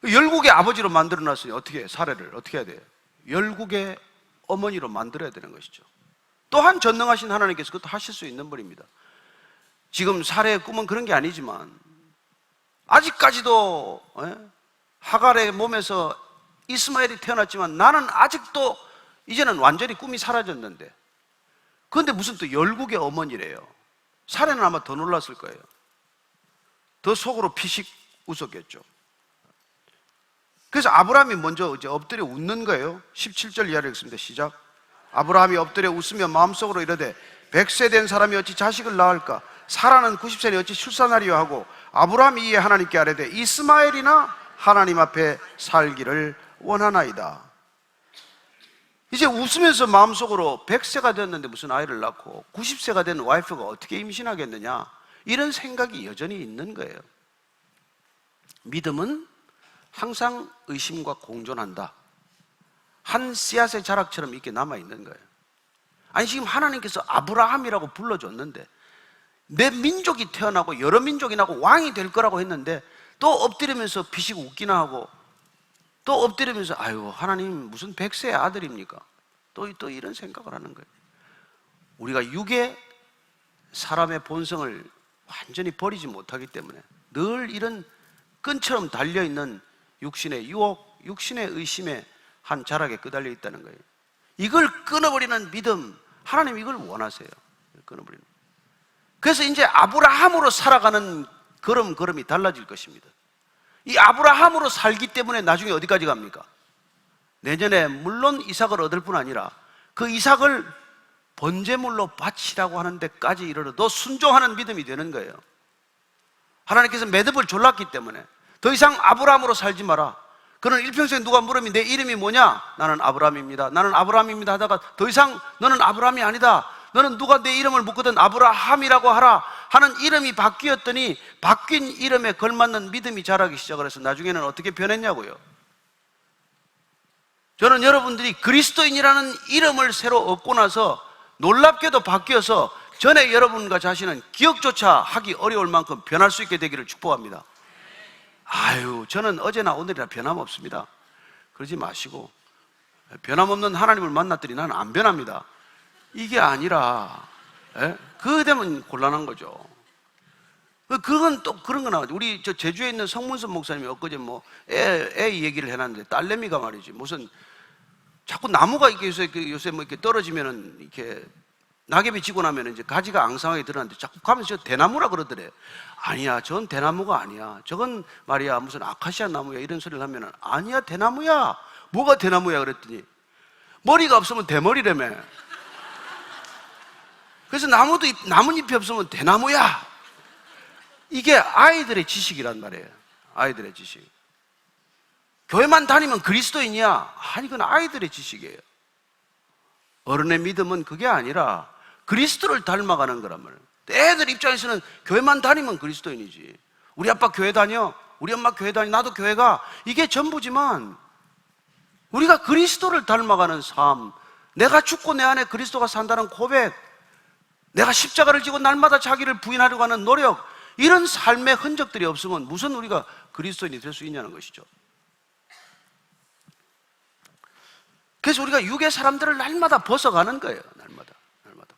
Speaker 1: 열국의 아버지로 만들어놨으니 어떻게 사례를 어떻게 해야 돼요? 열국의 어머니로 만들어야 되는 것이죠. 또한 전능하신 하나님께서 그것도 하실 수 있는 분입니다. 지금 사례의 꿈은 그런 게 아니지만 아직까지도 하갈의 몸에서 이스마엘이 태어났지만 나는 아직도 이제는 완전히 꿈이 사라졌는데, 그런데 무슨 또 열국의 어머니래요. 사례는 아마 더 놀랐을 거예요. 더 속으로 피식 웃었겠죠. 그래서 아브라함이 먼저 이제 엎드려 웃는 거예요. 17절 이하를 읽습니다. 시작. 아브라함이 엎드려 웃으며 마음속으로 이르되 100세 된 사람이 어찌 자식을 낳을까? 사라는 90세니 어찌 출산하리요 하고 아브라함이 이에 하나님께 아뢰되 이스마엘이나 하나님 앞에 살기를 원하나이다. 이제 웃으면서 마음속으로 100세가 됐는데 무슨 아이를 낳고 90세가 된 와이프가 어떻게 임신하겠느냐, 이런 생각이 여전히 있는 거예요. 믿음은 항상 의심과 공존한다. 한 씨앗의 자락처럼 이렇게 남아있는 거예요. 아니, 지금 하나님께서 아브라함이라고 불러줬는데 내 민족이 태어나고 여러 민족이 나고 왕이 될 거라고 했는데 또 엎드리면서 피식 웃기나 하고 또 엎드리면서 아유 하나님 무슨 100세의 아들입니까? 또 이런 생각을 하는 거예요. 우리가 육의 사람의 본성을 완전히 버리지 못하기 때문에 늘 이런 끈처럼 달려있는 육신의 유혹, 육신의 의심에 한 자락에 끄달려 있다는 거예요. 이걸 끊어버리는 믿음, 하나님 이걸 원하세요. 끊어버리는. 그래서 이제 아브라함으로 살아가는 걸음이 달라질 것입니다. 이 아브라함으로 살기 때문에 나중에 어디까지 갑니까? 내년에 물론 이삭을 얻을 뿐 아니라 그 이삭을 번제물로 바치라고 하는 데까지 이르러도 순종하는 믿음이 되는 거예요. 하나님께서 매듭을 졸랐기 때문에 더 이상 아브라함으로 살지 마라. 그는 일평생 누가 물으면 내 이름이 뭐냐? 나는 아브라함입니다. 나는 아브라함입니다 하다가 더 이상 너는 아브라함이 아니다. 너는 누가 내 이름을 묻거든 아브라함이라고 하라 하는 이름이 바뀌었더니 바뀐 이름에 걸맞는 믿음이 자라기 시작을 해서 나중에는 어떻게 변했냐고요. 저는 여러분들이 그리스도인이라는 이름을 새로 얻고 나서 놀랍게도 바뀌어서 전에 여러분과 자신은 기억조차 하기 어려울 만큼 변할 수 있게 되기를 축복합니다. 아유, 저는 어제나 오늘이나 변함없습니다. 그러지 마시고 변함없는 하나님을 만났더니 나는 안 변합니다. 이게 아니라 그거 되면 곤란한 거죠. 그건 또 그런 거 나오죠. 우리 저 제주에 있는 성문선 목사님이 엊그제 애 얘기를 해놨는데 딸내미가 말이지 무슨 자꾸 나무가 이렇게 요새 이렇게 떨어지면은 이렇게 낙엽이 지고 나면 이제 가지가 앙상하게 드러나는데 자꾸 가면서 저 대나무라 그러더래. 아니야, 저건 대나무가 아니야. 저건 말이야 무슨 아카시아 나무야 이런 소리를 하면은 아니야 대나무야. 뭐가 대나무야 그랬더니 머리가 없으면 대머리라며. 그래서 나뭇잎이 없으면 대나무야. 이게 아이들의 지식이란 말이에요. 아이들의 지식. 교회만 다니면 그리스도인이야. 아니, 그건 아이들의 지식이에요. 어른의 믿음은 그게 아니라 그리스도를 닮아가는 거란 말이에요. 애들 입장에서는 교회만 다니면 그리스도인이지. 우리 아빠 교회 다녀, 우리 엄마 교회 다녀, 나도 교회 가. 이게 전부지만 우리가 그리스도를 닮아가는 삶, 내가 죽고 내 안에 그리스도가 산다는 고백, 내가 십자가를 지고 날마다 자기를 부인하려고 하는 노력, 이런 삶의 흔적들이 없으면 무슨 우리가 그리스도인이 될 수 있냐는 것이죠. 그래서 우리가 육의 사람들을 날마다 벗어가는 거예요. 날마다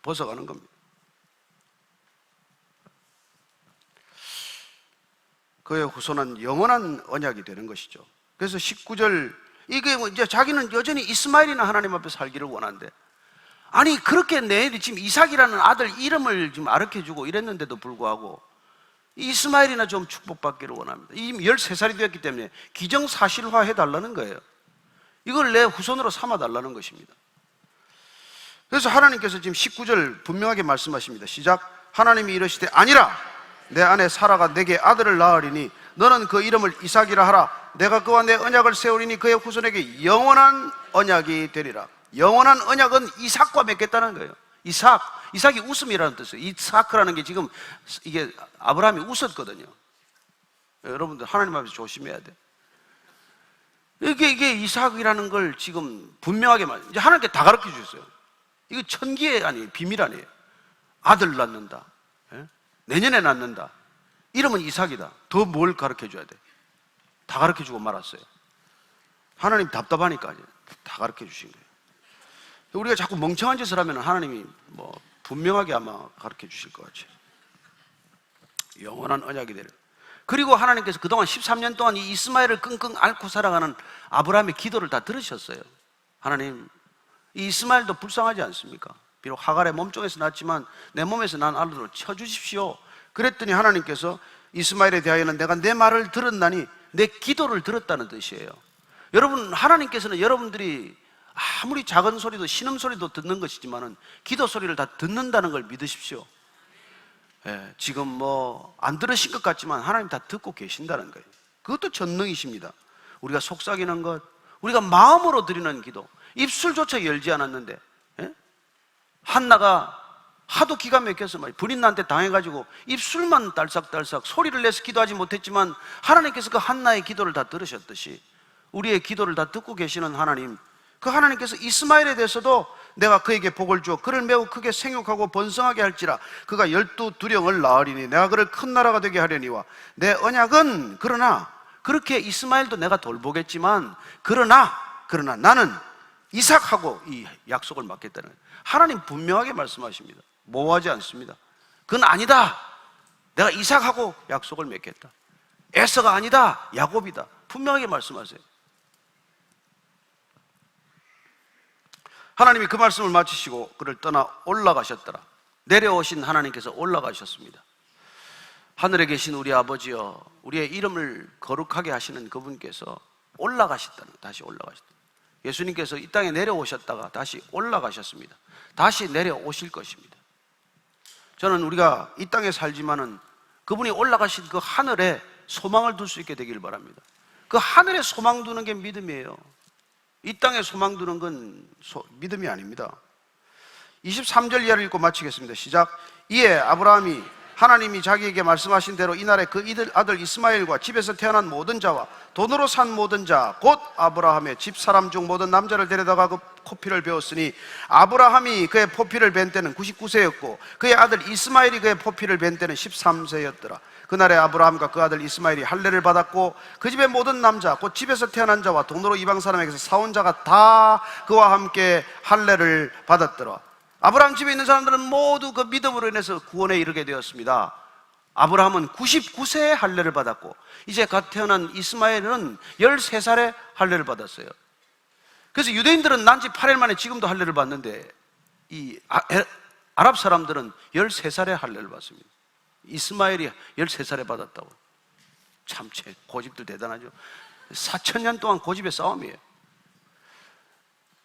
Speaker 1: 벗어가는 겁니다. 그의 후손은 영원한 언약이 되는 것이죠. 그래서 19절, 이게 이제 자기는 여전히 이스마엘이나 하나님 앞에 살기를 원한대. 아니, 그렇게 내 지금 이삭이라는 아들 이름을 지금 아르켜주고 이랬는데도 불구하고 이스마엘이나 좀 축복받기를 원합니다. 이미 13살이 되었기 때문에 기정사실화 해달라는 거예요. 이걸 내 후손으로 삼아달라는 것입니다. 그래서 하나님께서 지금 19절 분명하게 말씀하십니다. 시작. 하나님이 이르시되 아니라 내 아내 사라가 내게 아들을 낳으리니 너는 그 이름을 이삭이라 하라. 내가 그와 내 언약을 세우리니 그의 후손에게 영원한 언약이 되리라. 영원한 언약은 이삭과 맺겠다는 거예요. 이삭이 웃음이라는 뜻이에요. 이삭이라는 게 지금 이게 아브라함이 웃었거든요. 여러분들 하나님 앞에서 조심해야 돼. 이게 이삭이라는 걸 지금 분명하게 이제 하나님께 다 가르쳐 주셨어요. 이거 천기의 아니에요. 비밀 아니에요. 아들 낳는다. 내년에 낳는다. 이름은 이삭이다. 더 뭘 가르쳐 줘야 돼? 다 가르쳐 주고 말았어요. 하나님 답답하니까 다 가르쳐 주신 거예요. 우리가 자꾸 멍청한 짓을 하면 하나님이 분명하게 아마 가르쳐 주실 것 같아요. 영원한 언약이 되는. 그리고 하나님께서 그동안 13년 동안 이 이스마엘을 끙끙 앓고 살아가는 아브라함의 기도를 다 들으셨어요. 하나님, 이 이스마엘도 불쌍하지 않습니까? 비록 하갈의 몸종에서 낳았지만 내 몸에서 난 아들로 쳐주십시오. 그랬더니 하나님께서 이스마엘에 대하여는 내가 내 말을 들었나니 내 기도를 들었다는 뜻이에요. 여러분, 하나님께서는 여러분들이 아무리 작은 소리도 신음소리도 듣는 것이지만은 기도 소리를 다 듣는다는 걸 믿으십시오. 지금 안 들으신 것 같지만 하나님 다 듣고 계신다는 거예요. 그것도 전능이십니다. 우리가 속삭이는 것, 우리가 마음으로 드리는 기도, 입술조차 열지 않았는데 한나가 하도 기가 막혀서 불인나한테 당해가지고 입술만 딸싹딸싹 소리를 내서 기도하지 못했지만 하나님께서 그 한나의 기도를 다 들으셨듯이 우리의 기도를 다 듣고 계시는 하나님, 그 하나님께서 이스마엘에 대해서도 내가 그에게 복을 주어 그를 매우 크게 생육하고 번성하게 할지라 그가 12두령을 낳으리니 내가 그를 큰 나라가 되게 하려니와 내 언약은 그러나, 그렇게 이스마엘도 내가 돌보겠지만 그러나 나는 이삭하고 이 약속을 맡겠다는 거예요. 하나님 분명하게 말씀하십니다. 모호하지 않습니다. 그건 아니다. 내가 이삭하고 약속을 맺겠다. 에서가 아니다. 야곱이다. 분명하게 말씀하세요. 하나님이 그 말씀을 마치시고 그를 떠나 올라가셨더라. 내려오신 하나님께서 올라가셨습니다. 하늘에 계신 우리 아버지여, 우리의 이름을 거룩하게 하시는 그분께서 올라가셨다는, 다시 올라가셨다. 예수님께서 이 땅에 내려오셨다가 다시 올라가셨습니다. 다시 내려오실 것입니다. 저는 우리가 이 땅에 살지만은 그분이 올라가신 그 하늘에 소망을 둘 수 있게 되길 바랍니다. 그 하늘에 소망 두는 게 믿음이에요. 이 땅에 소망 두는 건 믿음이 아닙니다. 23절 이하를 읽고 마치겠습니다. 시작. 이에 아브라함이 하나님이 자기에게 말씀하신 대로 이날에 그 아들 이스마엘과 집에서 태어난 모든 자와 돈으로 산 모든 자 곧 아브라함의 집사람 중 모든 남자를 데려다가 그 포피를 베었으니 아브라함이 그의 포피를 벤 때는 99세였고 그의 아들 이스마엘이 그의 포피를 벤 때는 13세였더라. 그날에 아브라함과 그 아들 이스마엘이 할례를 받았고 그 집의 모든 남자 곧 집에서 태어난 자와 돈으로 이방 사람에게서 사온 자가 다 그와 함께 할례를 받았더라. 아브라함 집에 있는 사람들은 모두 그 믿음으로 인해서 구원에 이르게 되었습니다. 아브라함은 99세에 할례를 받았고 이제 갓 태어난 이스마엘은 13살에 할례를 받았어요. 그래서 유대인들은 난지 8일 만에 지금도 할례를 받는데 이 아랍 사람들은 13살에 할례를 받습니다. 이스마엘이 13살에 받았다고. 참 고집들 대단하죠. 4,000년 동안 고집의 싸움이에요.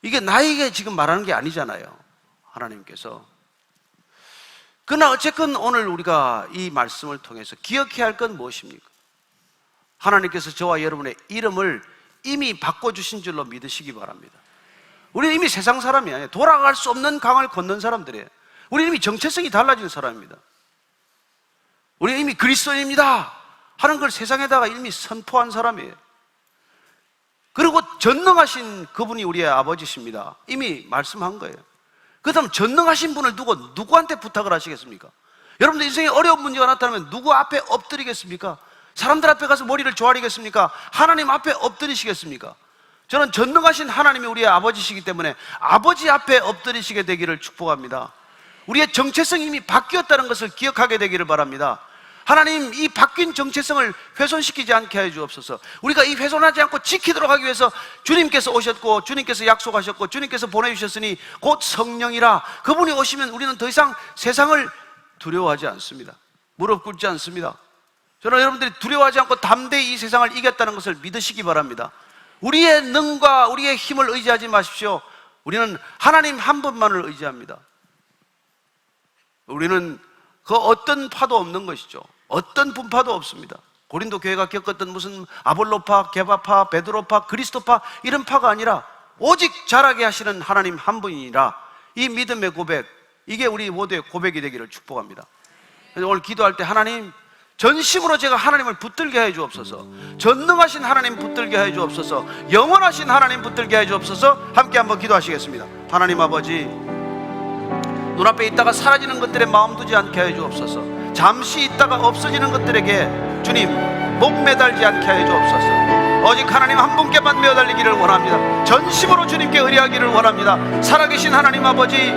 Speaker 1: 이게 나에게 지금 말하는 게 아니잖아요. 하나님께서. 그러나 어쨌건 오늘 우리가 이 말씀을 통해서 기억해야 할 건 무엇입니까? 하나님께서 저와 여러분의 이름을 이미 바꿔주신 줄로 믿으시기 바랍니다. 우리는 이미 세상 사람이 아니에요. 돌아갈 수 없는 강을 걷는 사람들이에요. 우리는 이미 정체성이 달라진 사람입니다. 우리는 이미 그리스도인입니다 하는 걸 세상에다가 이미 선포한 사람이에요. 그리고 전능하신 그분이 우리의 아버지십니다. 이미 말씀한 거예요. 그렇다면 전능하신 분을 두고 누구한테 부탁을 하시겠습니까? 여러분들 인생에 어려운 문제가 나타나면 누구 앞에 엎드리겠습니까? 사람들 앞에 가서 머리를 조아리겠습니까? 하나님 앞에 엎드리시겠습니까? 저는 전능하신 하나님이 우리의 아버지시기 때문에 아버지 앞에 엎드리시게 되기를 축복합니다. 우리의 정체성이 이미 바뀌었다는 것을 기억하게 되기를 바랍니다. 하나님, 이 바뀐 정체성을 훼손시키지 않게 해 주옵소서. 우리가 이 훼손하지 않고 지키도록 하기 위해서 주님께서 오셨고, 주님께서 약속하셨고, 주님께서 보내주셨으니 곧 성령이라, 그분이 오시면 우리는 더 이상 세상을 두려워하지 않습니다. 무릎 꿇지 않습니다. 저는 여러분들이 두려워하지 않고 담대히 이 세상을 이겼다는 것을 믿으시기 바랍니다. 우리의 능과 우리의 힘을 의지하지 마십시오. 우리는 하나님 한 분만을 의지합니다. 우리는 그 어떤 파도 없는 것이죠. 어떤 분파도 없습니다. 고린도 교회가 겪었던 무슨 아볼로파, 게바파, 베드로파, 그리스도파 이런 파가 아니라 오직 자라게 하시는 하나님 한 분이라, 이 믿음의 고백, 이게 우리 모두의 고백이 되기를 축복합니다. 그래서 오늘 기도할 때 하나님, 전심으로 제가 하나님을 붙들게 해 주옵소서. 전능하신 하나님 붙들게 해 주옵소서. 영원하신 하나님 붙들게 해 주옵소서. 함께 한번 기도하시겠습니다. 하나님 아버지, 눈앞에 있다가 사라지는 것들에 마음 두지 않게 해 주옵소서. 잠시 있다가 없어지는 것들에게 주님 목 매달지 않게 해 주옵소서. 오직 하나님 한 분께만 매달리기를 원합니다. 전심으로 주님께 의뢰하기를 원합니다. 살아계신 하나님 아버지,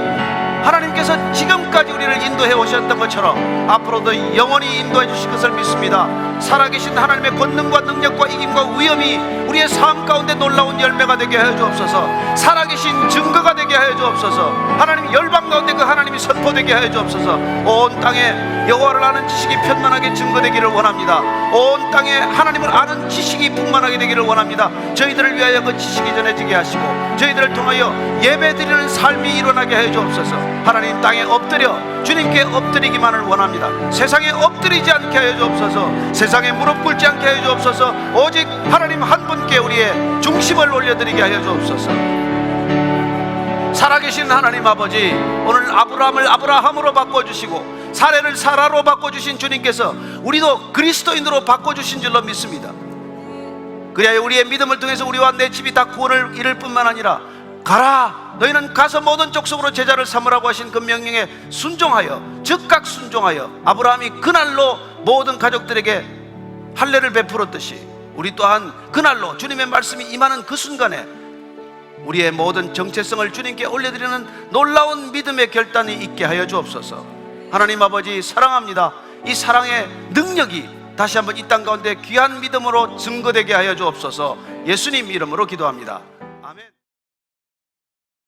Speaker 1: 하나님께서 지금까지 우리를 인도해 오셨던 것처럼 앞으로도 영원히 인도해 주실 것을 믿습니다. 살아계신 하나님의 권능과 능력과 이김과 위엄이 우리의 삶 가운데 놀라운 열매가 되게 해 주옵소서. 살아계신 증거가 되게 해 주옵소서. 하나님 열방 가운데 그 하나님이 선포되게 해 주옵소서. 온 땅에 여호와를 아는 지식이 편만하게 증거되기를 원합니다. 온 땅에 하나님을 아는 지식이 풍만하게 되기를 원합니다. 저희들을 위하여 그 지식이 전해지게 하시고 저희들을 통하여 예배드리는 삶이 일어나게 해 주옵소서. 하나님 땅에 엎드려 주님께 엎드리기만을 원합니다. 세상에 엎드리지 않게 해 주옵소서. 세상에 무릎 꿇지 않게 해 주옵소서. 오직 하나님 한 분께 우리의 중심을 올려드리게 하여 주옵소서. 살아계신 하나님 아버지, 오늘 아브라함을 아브라함으로 바꿔주시고 사례를 사라로 바꿔주신 주님께서 우리도 그리스도인으로 바꿔주신 줄로 믿습니다. 그래야 우리의 믿음을 통해서 우리와 내 집이 다 구원을 이룰 뿐만 아니라, 가라, 너희는 가서 모든 족속으로 제자를 삼으라고 하신 그 명령에 순종하여, 즉각 순종하여 아브라함이 그날로 모든 가족들에게 할례를 베풀었듯이 우리 또한 그날로 주님의 말씀이 임하는 그 순간에 우리의 모든 정체성을 주님께 올려드리는 놀라운 믿음의 결단이 있게 하여 주옵소서. 하나님 아버지, 사랑합니다. 이 사랑의 능력이 다시 한번 이 땅 가운데 귀한 믿음으로 증거되게 하여 주옵소서. 예수님 이름으로 기도합니다. 아멘.